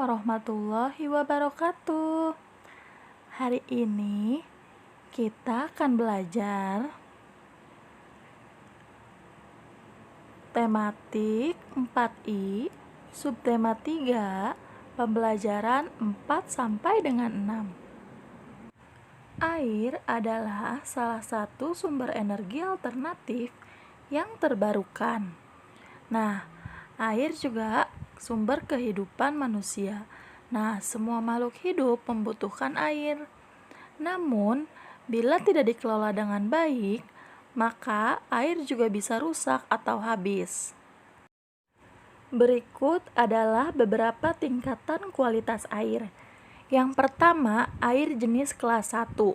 warahmatullahi wabarakatuh. Hari ini kita akan belajar tematik 4I, subtema 3, pembelajaran 4 sampai dengan 6. Air adalah salah satu sumber energi alternatif yang terbarukan. Nah, air juga sumber kehidupan manusia. Nah, semua makhluk hidup membutuhkan air. Namun, bila tidak dikelola dengan baik, maka air juga bisa rusak atau habis. Berikut adalah beberapa tingkatan kualitas air. Yang pertama, air jenis kelas 1.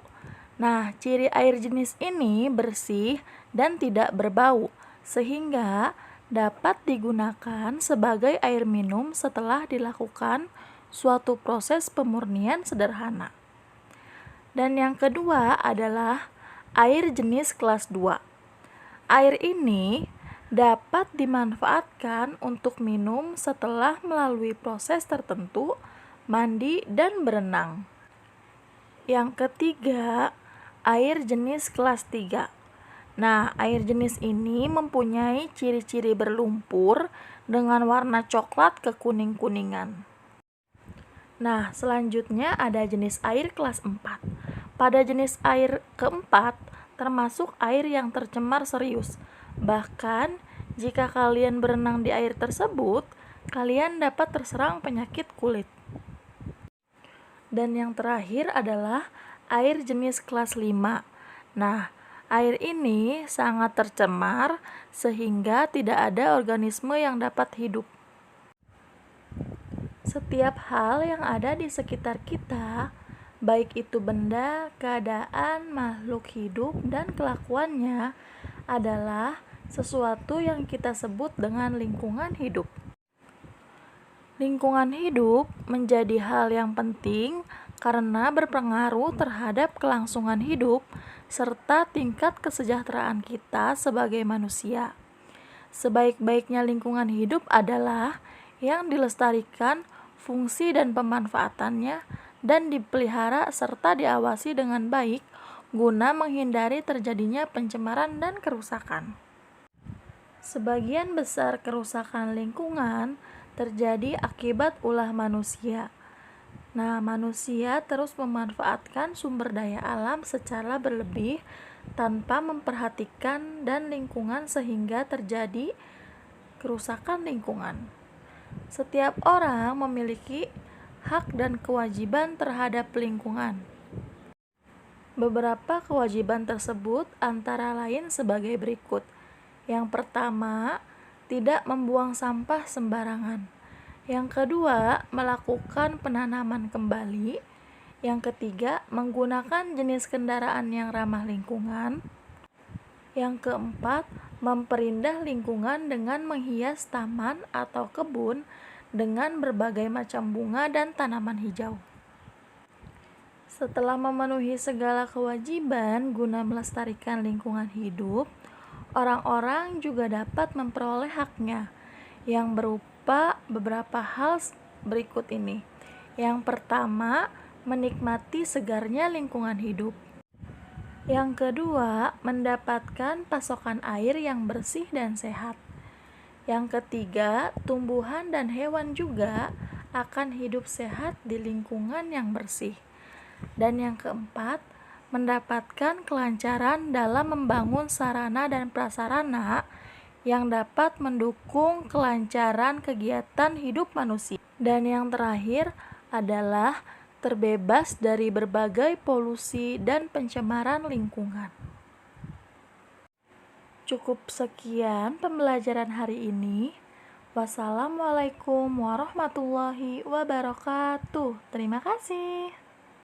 Nah, ciri air jenis ini bersih dan tidak berbau, sehingga dapat digunakan sebagai air minum setelah dilakukan suatu proses pemurnian sederhana. Dan yang kedua adalah air jenis kelas 2. Air ini dapat dimanfaatkan untuk minum setelah melalui proses tertentu, mandi, dan berenang. Yang ketiga, air jenis kelas 3. Nah, air jenis ini mempunyai ciri-ciri berlumpur dengan warna coklat kekuning-kuningan. Nah, selanjutnya ada jenis air kelas 4. Pada jenis air keempat, termasuk air yang tercemar serius. Bahkan, jika kalian berenang di air tersebut, kalian dapat terserang penyakit kulit. Dan yang terakhir adalah air jenis kelas 5. Nah, air ini sangat tercemar sehingga tidak ada organisme yang dapat hidup. Setiap hal yang ada di sekitar kita, baik itu benda, keadaan, makhluk hidup, dan kelakuannya, adalah sesuatu yang kita sebut dengan lingkungan hidup. Lingkungan hidup menjadi hal yang penting karena berpengaruh terhadap kelangsungan hidup serta tingkat kesejahteraan kita sebagai manusia. Sebaik-baiknya lingkungan hidup adalah yang dilestarikan fungsi dan pemanfaatannya dan dipelihara serta diawasi dengan baik guna menghindari terjadinya pencemaran dan kerusakan. Sebagian besar kerusakan lingkungan terjadi akibat ulah manusia. Nah, manusia terus memanfaatkan sumber daya alam secara berlebih tanpa memperhatikan dan lingkungan sehingga terjadi kerusakan lingkungan. Setiap orang memiliki hak dan kewajiban terhadap lingkungan. Beberapa kewajiban tersebut antara lain sebagai berikut. Yang pertama, tidak membuang sampah sembarangan. Yang kedua, melakukan penanaman kembali. Yang ketiga, menggunakan jenis kendaraan yang ramah lingkungan. Yang keempat, memperindah lingkungan dengan menghias taman atau kebun dengan berbagai macam bunga dan tanaman hijau. Setelah memenuhi segala kewajiban guna melestarikan lingkungan hidup, orang-orang juga dapat memperoleh haknya yang berupa beberapa hal berikut ini. Yang pertama, menikmati segarnya lingkungan hidup. Yang kedua, mendapatkan pasokan air yang bersih dan sehat. Yang ketiga, tumbuhan dan hewan juga akan hidup sehat di lingkungan yang bersih. Dan yang keempat, mendapatkan kelancaran dalam membangun sarana dan prasarana yang dapat mendukung kelancaran kegiatan hidup manusia. Dan yang terakhir adalah terbebas dari berbagai polusi dan pencemaran lingkungan. Cukup sekian pembelajaran hari ini. Wassalamualaikum warahmatullahi wabarakatuh. Terima kasih.